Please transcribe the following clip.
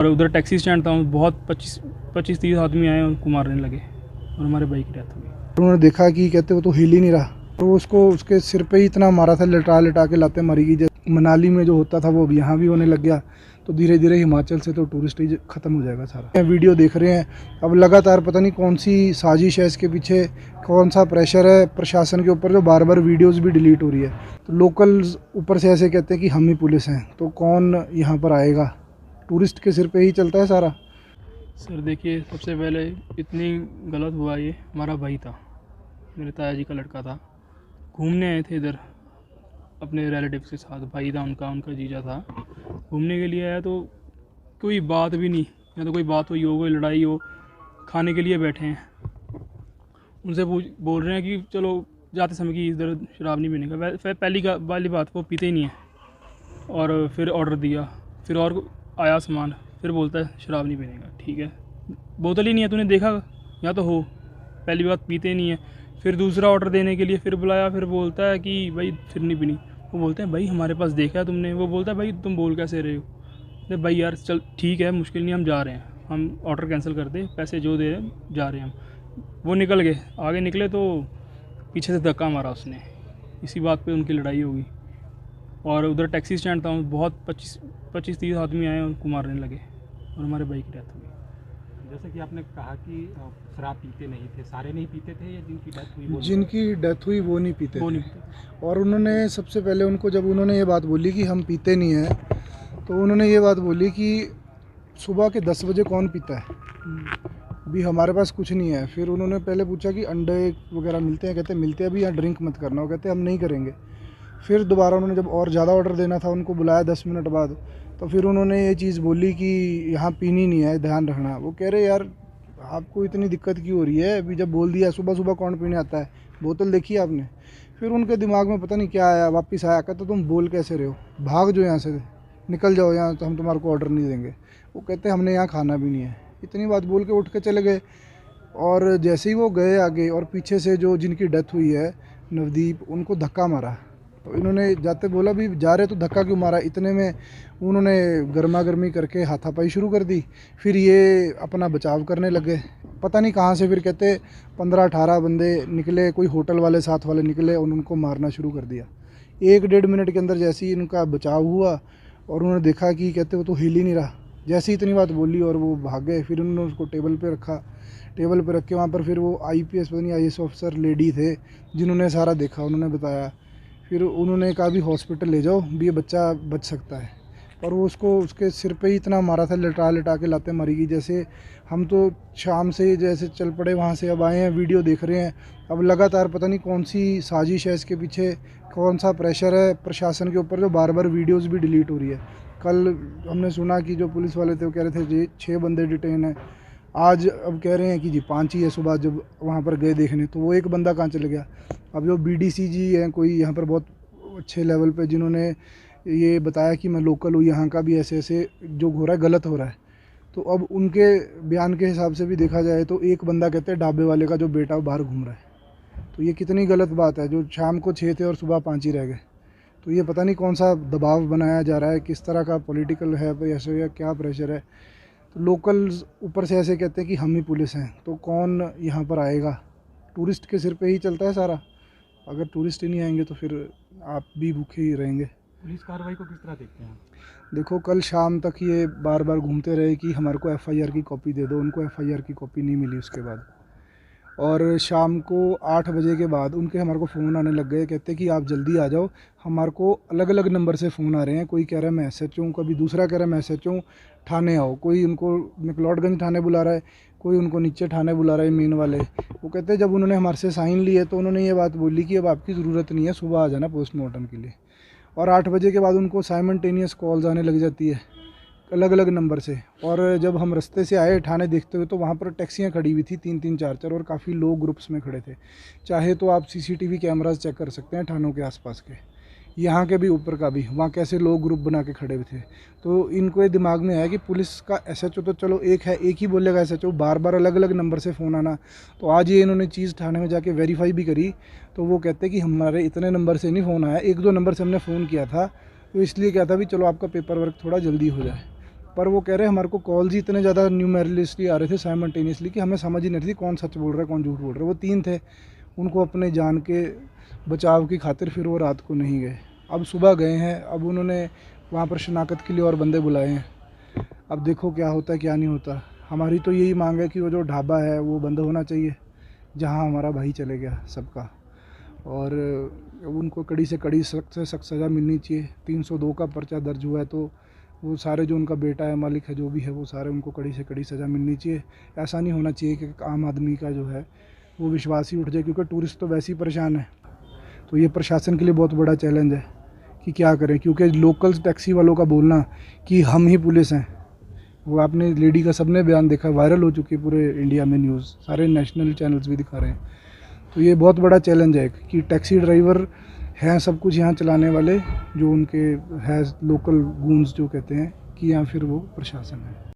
और उधर taxi stand था, बहुत 25-30 आदमी आए, उनको मारने लगे और हमारे भाई की डेथ हो गई। उन्होंने देखा कि कहते वो तो हिल ही नहीं रहा, तो उसको उसके सिर पे ही इतना मारा था, लटा लटा के लाते मारी गई। जैसे मनाली में जो होता था वो अब यहाँ भी होने लग गया, तो धीरे धीरे हिमाचल से तो टूरिस्ट ही ख़त्म हो जाएगा सारा। वीडियो देख रहे हैं, अब लगातार पता नहीं कौन सी साजिश है इसके पीछे, कौन सा प्रेशर है प्रशासन के ऊपर, जो बार बार वीडियोस भी डिलीट हो रही है। तो लोकल्स ऊपर से ऐसे कहते हैं कि हम ही पुलिस हैं, तो कौन यहाँ पर आएगा? टूरिस्ट के सिर पे ही चलता है सारा। सर देखिए, सबसे पहले इतनी गलत हुआ, ये हमारा भाई था, मेरे ताया जी का लड़का था, घूमने आए थे इधर अपने रिलेटिव्स के साथ। भाई था उनका जीजा था, घूमने के लिए आया, तो कोई बात भी नहीं, या तो कोई बात हुई हो, कोई लड़ाई हो, खाने के लिए बैठे हैं, उनसे बोल रहे हैं कि चलो जाते समय कि इधर शराब नहीं पीने का। पहली वाली बात, वो पीते ही नहीं है। और फिर ऑर्डर दिया, फिर और आया सामान, फिर बोलता है शराब नहीं पीने का। ठीक है, बोतल ही नहीं है, तूने देखा या तो हो। पहली बात पीते नहीं है, फिर दूसरा ऑर्डर देने के लिए फिर बुलाया, फिर बोलता है कि भाई फिर नहीं पीनी। वो बोलते हैं भाई हमारे पास देखा है तुमने। वो बोलता है भाई तुम बोल कैसे रहे हो? अरे भाई यार चल ठीक है, मुश्किल नहीं, हम जा रहे हैं, हम ऑर्डर कैंसिल कर दे, पैसे जो दे रहे हैं, जा रहे हैं हम। वो निकल गए, आगे निकले तो पीछे से धक्का मारा उसने, इसी बात पे उनकी लड़ाई हो गई। और उधर टैक्सी स्टैंड था, बहुत 25-30 आदमी आए, उनको मारने लगे और हमारे भाई की डेथ हो गई। जैसे कि आपने कहा कि शराब पीते नहीं थे, सारे नहीं पीते थे, या जिनकी डेथ हुई वो? जिनकी डेथ हुई वो नहीं पीते वो थे। नहीं पीते। और उन्होंने सबसे पहले उनको, जब उन्होंने ये बात बोली कि हम पीते नहीं हैं, तो उन्होंने ये बात बोली कि सुबह के 10 बजे कौन पीता है, भी हमारे पास कुछ नहीं है। फिर उन्होंने पहले पूछा कि अंडे वगैरह मिलते हैं, कहते मिलते हैं, अभी यहाँ ड्रिंक मत करना। वो कहते हम नहीं करेंगे। फिर दोबारा उन्होंने जब और ज़्यादा ऑर्डर देना था, उनको बुलाया 10 मिनट बाद, तो फिर उन्होंने ये चीज़ बोली कि यहाँ पीनी नहीं है, ध्यान रखना। वो कह रहे यार आपको इतनी दिक्कत क्यों हो रही है? अभी जब बोल दिया, सुबह सुबह कौन पीने आता है? बोतल देखी आपने? फिर उनके दिमाग में पता नहीं क्या आया, वापस आया, कहता तुम बोल कैसे रहे हो, भाग जो यहाँ से, निकल जाओ यहाँ, तो हम तुम्हारे को ऑर्डर नहीं देंगे। वो कहते हमने यहाँ खाना भी नहीं है। इतनी बात बोल के उठ के चले गए। और जैसे ही वो गए आगे, और पीछे से जो जिनकी डेथ हुई है नवदीप, उनको धक्का मारा। तो इन्होंने जाते बोला भी जा रहे तो धक्का क्यों मारा? इतने में उन्होंने गर्मा गर्मी करके हाथापाई शुरू कर दी। फिर ये अपना बचाव करने लगे, पता नहीं कहाँ से। फिर कहते 15-18 बंदे निकले, कोई होटल वाले साथ वाले निकले, और उनको मारना शुरू कर दिया। 1-1.5 मिनट के अंदर जैसे ही इनका बचाव हुआ, और उन्होंने देखा कि कहते वो तो हिल ही नहीं रहा, जैसे ही इतनी बात बोली और वो भाग गए। फिर उन्होंने उसको टेबल पे रखा, टेबल पे रख के वहाँ पर फिर वो IPS पता नहीं IAS ऑफिसर लेडी थे, जिन्होंने सारा देखा, उन्होंने बताया। फिर उन्होंने कहा भी हॉस्पिटल ले जाओ, भी ये बच्चा बच सकता है। और वो उसको उसके सिर पे ही इतना मारा था, लटा लटा के लाते मारी गई। जैसे हम तो शाम से जैसे चल पड़े वहाँ से, अब आए हैं, वीडियो देख रहे हैं, अब लगातार पता नहीं कौन सी साजिश है इसके पीछे, कौन सा प्रेशर है प्रशासन के ऊपर, जो बार बार वीडियोज़ भी डिलीट हो रही है। कल हमने सुना कि जो पुलिस वाले थे वो कह रहे थे जी 6 बंदे डिटेन हैं, आज अब कह रहे हैं कि जी 5 ही है। सुबह जब वहाँ पर गए देखने, तो वो एक बंदा कहाँ चले गया। अब जो BDC जी हैं, कोई यहाँ पर बहुत अच्छे लेवल पे, जिन्होंने ये बताया कि मैं लोकल हूँ, यहाँ का भी ऐसे ऐसे जो हो रहा है गलत हो रहा है। तो अब उनके बयान के हिसाब से भी देखा जाए तो एक बंदा कहते हैं ढाबे वाले का जो बेटा बाहर घूम रहा है। तो ये कितनी गलत बात है, जो शाम को 6 थे और सुबह 5 ही रह गए। तो ये पता नहीं कौन सा दबाव बनाया जा रहा है, किस तरह का पॉलिटिकल है ऐसे, या क्या प्रेशर है। तो लोकल्स ऊपर से ऐसे कहते हैं कि हम ही पुलिस हैं, तो कौन यहाँ पर आएगा? टूरिस्ट के सिर पे ही चलता है सारा। अगर टूरिस्ट ही नहीं आएंगे तो फिर आप भी भूखे ही रहेंगे। पुलिस कार्रवाई को किस तरह देखते हैं? देखो, कल शाम तक ये बार बार घूमते रहे कि हमारे को FIR की कॉपी दे दो, उनको FIR की कॉपी नहीं मिली उसके बाद। और शाम को 8 बजे के बाद उनके हमारे को फ़ोन आने लग गए, कहते कि आप जल्दी आ जाओ, हमारे को अलग अलग नंबर से फ़ोन आ रहे हैं। कोई कह रहा है मैं SHO हूँ, कभी दूसरा कह रहा है मैं SHO हूँ, थाने आओ। कोई उनको मैक्लोडगंज थाने बुला रहा है, कोई उनको नीचे थाने बुला रहा है, मेन वाले। वो कहते हैं जब उन्होंने हमारे से साइन लिए तो उन्होंने ये बात बोली कि अब आपकी ज़रूरत नहीं है, सुबह आ जाना पोस्टमार्टम के लिए। और 8 बजे के बाद उनको साइमल्टेनियस कॉल्स आने लग जाती है अलग अलग नंबर से। और जब हम रास्ते से आए ठाणे देखते हुए, तो वहाँ पर टैक्सियाँ खड़ी हुई थी 3-3 4-4, और काफ़ी लोग ग्रुप्स में खड़े थे। चाहे तो आप CCTV कैमराज चेक कर सकते हैं ठाणों के आसपास के, यहाँ के भी, ऊपर का भी, वहाँ कैसे लोग ग्रुप बना के खड़े हुए थे। तो इनको ये दिमाग में आया कि पुलिस का SHO तो चलो एक है, एक ही बोलेगा SHO, बार बार अलग अलग नंबर से फ़ोन आना। तो आज ये इन्होंने चीज़ थाने में जाके वेरीफाई भी करी, तो वो कहते कि हमारे इतने नंबर से नहीं फ़ोन आया, 1-2 नंबर से हमने फ़ोन किया था, तो इसलिए क्या था भी चलो आपका पेपर वर्क थोड़ा जल्दी हो जाए। पर वो कह रहे हमारे को कॉल्स ही इतने ज़्यादा न्यूमेरलिसली आ रहे थे साइमल्टेनियसली कि हमें समझ ही नहीं रही थी कौन सच बोल रहा है कौन झूठ बोल रहा है। वो 3 थे, उनको अपने जान के बचाव की खातिर फिर वो रात को नहीं गए। अब सुबह गए हैं, अब उन्होंने वहाँ पर शनाख्त के लिए और बंदे बुलाए हैं। अब देखो क्या होता है क्या नहीं होता। हमारी तो यही मांग है कि वो जो ढाबा है वो बंद होना चाहिए जहाँ हमारा भाई चले गया सबका, और उनको कड़ी से कड़ी सख्त से सख्त सज़ा मिलनी चाहिए। 302 का पर्चा दर्ज हुआ है, तो वो सारे जो उनका बेटा है, मालिक है, जो भी है, वो सारे उनको कड़ी से कड़ी सज़ा मिलनी चाहिए। ऐसा नहीं होना चाहिए कि आम आदमी का जो है वो विश्वास ही उठ जाए, क्योंकि टूरिस्ट तो वैसे ही परेशान है। तो ये प्रशासन के लिए बहुत बड़ा चैलेंज है कि क्या करें, क्योंकि लोकल टैक्सी वालों का बोलना कि हम ही पुलिस हैं, वो आपने लेडी का सबने बयान देखा, वायरल हो चुकी है पूरे इंडिया में, न्यूज़ सारे नेशनल चैनल्स भी दिखा रहे हैं। तो ये बहुत बड़ा चैलेंज है कि टैक्सी ड्राइवर हैं सब कुछ यहाँ चलाने वाले, जो उनके है लोकल गूंज जो कहते हैं, कि या फिर वो प्रशासन है।